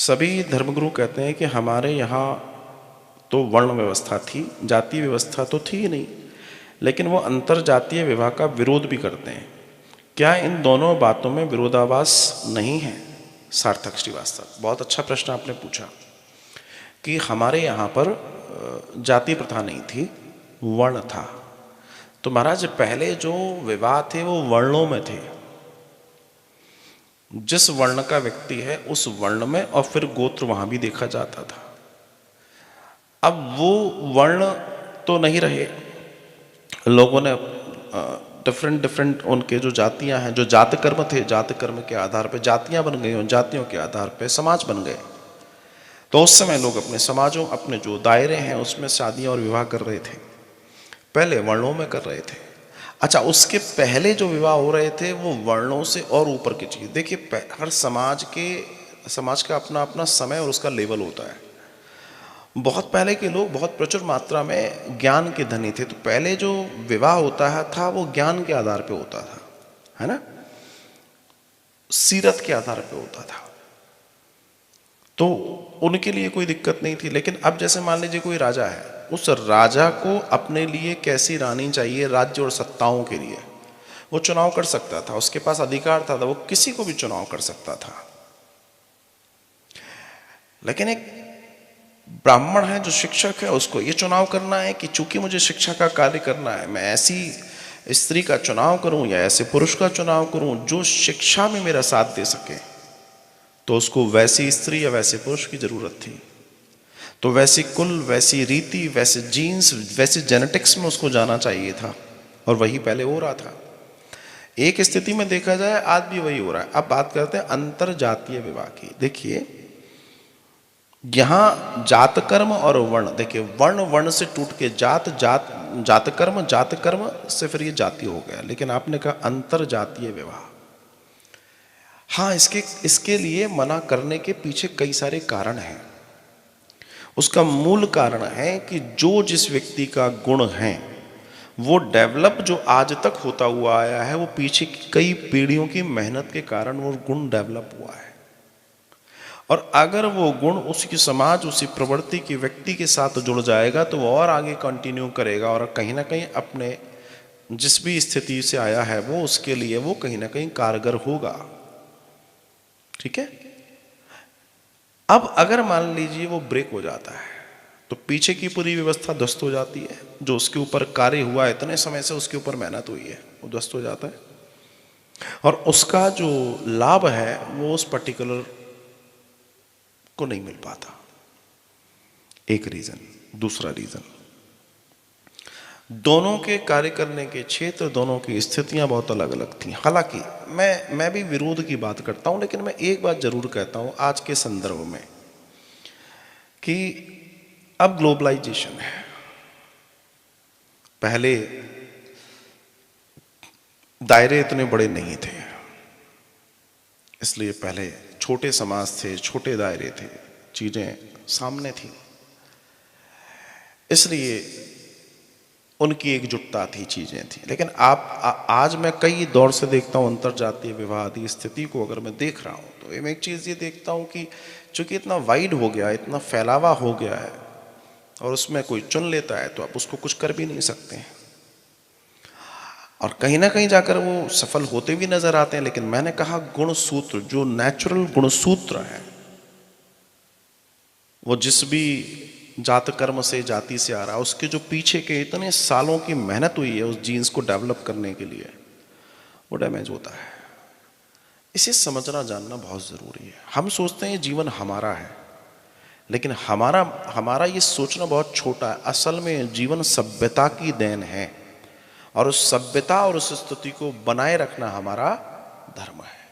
सभी धर्मगुरु कहते हैं कि हमारे यहाँ तो वर्ण व्यवस्था थी, जाति व्यवस्था तो थी ही नहीं, लेकिन वो अंतर जातीय विवाह का विरोध भी करते हैं। क्या इन दोनों बातों में विरोधाभास नहीं है? सार्थक श्रीवास्तव, बहुत अच्छा प्रश्न आपने पूछा कि हमारे यहाँ पर जाति प्रथा नहीं थी, वर्ण था। तो महाराज पहले जो विवाह थे वो वर्णों में थे। जिस वर्ण का व्यक्ति है उस वर्ण में, और फिर गोत्र वहां भी देखा जाता था। अब वो वर्ण तो नहीं रहे, लोगों ने डिफरेंट उनके जो जातियां हैं, जो जात कर्म थे, जात कर्म के आधार पर जातियां बन गई, उन जातियों के आधार पर समाज बन गए। तो उस समय लोग अपने समाजों, अपने जो दायरे हैं उसमें शादियां और विवाह कर रहे थे, पहले वर्णों में कर रहे थे। अच्छा, उसके पहले जो विवाह हो रहे थे वो वर्णों से और ऊपर की चीज। देखिए, हर समाज का अपना अपना समय और उसका लेवल होता है। बहुत पहले के लोग बहुत प्रचुर मात्रा में ज्ञान के धनी थे, तो पहले जो विवाह होता था वो ज्ञान के आधार पे होता था, है ना, सीरत के आधार पे होता था, तो उनके लिए कोई दिक्कत नहीं थी। लेकिन अब जैसे मान लीजिए कोई राजा है, उस राजा को अपने लिए कैसी रानी चाहिए, राज्य और सत्ताओं के लिए वो चुनाव कर सकता था, उसके पास अधिकार था, वो किसी को भी चुनाव कर सकता था। लेकिन एक ब्राह्मण है जो शिक्षक है, उसको ये चुनाव करना है कि चूंकि मुझे शिक्षा का कार्य करना है, मैं ऐसी स्त्री का चुनाव करूं या ऐसे पुरुष का चुनाव करूं जो शिक्षा में मेरा साथ दे सके। तो उसको वैसी स्त्री या वैसे पुरुष की जरूरत थी, तो वैसी कुल, वैसी रीति, वैसे जीन्स, वैसे जेनेटिक्स में उसको जाना चाहिए था, और वही पहले हो रहा था। एक स्थिति में देखा जाए आज भी वही हो रहा है। अब बात करते हैं अंतर जातीय विवाह की। देखिए, यहां जात कर्म और वर्ण, देखिए वर्ण से टूट के जात कर्म से फिर ये जाति हो गया। लेकिन आपने कहा अंतर जातीय विवाह, हाँ, इसके लिए मना करने के पीछे कई सारे कारण हैं। उसका मूल कारण है कि जो जिस व्यक्ति का गुण है वो डेवलप जो आज तक होता हुआ आया है, वो पीछे की कई पीढ़ियों की मेहनत के कारण वो गुण डेवलप हुआ है। और अगर वो गुण उसी समाज, उसी प्रवृत्ति की व्यक्ति के साथ जुड़ जाएगा तो वो और आगे कंटिन्यू करेगा, और कहीं ना कहीं अपने जिस भी स्थिति से आया है वो उसके लिए वो कहीं ना कहीं कारगर होगा। ठीक है। अब अगर मान लीजिए वो ब्रेक हो जाता है तो पीछे की पूरी व्यवस्था ध्वस्त हो जाती है। जो उसके ऊपर कार्य हुआ, इतने समय से उसके ऊपर मेहनत हुई है, वो ध्वस्त हो जाता है, और उसका जो लाभ है वो उस पर्टिकुलर को नहीं मिल पाता। एक रीजन। दूसरा रीजन, दोनों के कार्य करने के क्षेत्र, दोनों की स्थितियां बहुत अलग अलग थी। हालांकि मैं भी विरोध की बात करता हूं, लेकिन मैं एक बात जरूर कहता हूं आज के संदर्भ में कि अब ग्लोबलाइजेशन है। पहले दायरे इतने बड़े नहीं थे, इसलिए पहले छोटे समाज थे, छोटे दायरे थे, चीजें सामने थी, इसलिए उनकी एकजुटता थी, चीजें थी। लेकिन आज मैं कई दौर से देखता हूं अंतरजातीय विवाह आदि स्थिति को अगर मैं देख रहा हूं, तो मैं एक चीज ये देखता हूं कि चूंकि इतना वाइड हो गया, इतना फैलावा हो गया है, और उसमें कोई चुन लेता है तो आप उसको कुछ कर भी नहीं सकते हैं, और कहीं ना कहीं जाकर वो सफल होते भी नजर आते हैं। लेकिन मैंने कहा गुणसूत्र, जो नेचुरल गुणसूत्र है, वो जिस भी जात कर्म से, जाति से आ रहा है, उसके जो पीछे के इतने सालों की मेहनत हुई है उस जीन्स को डेवलप करने के लिए, वो डैमेज होता है। इसे समझना जानना बहुत जरूरी है। हम सोचते हैं जीवन हमारा है, लेकिन हमारा ये सोचना बहुत छोटा है। असल में जीवन सभ्यता की देन है, और उस सभ्यता और उस स्थिति को बनाए रखना हमारा धर्म है।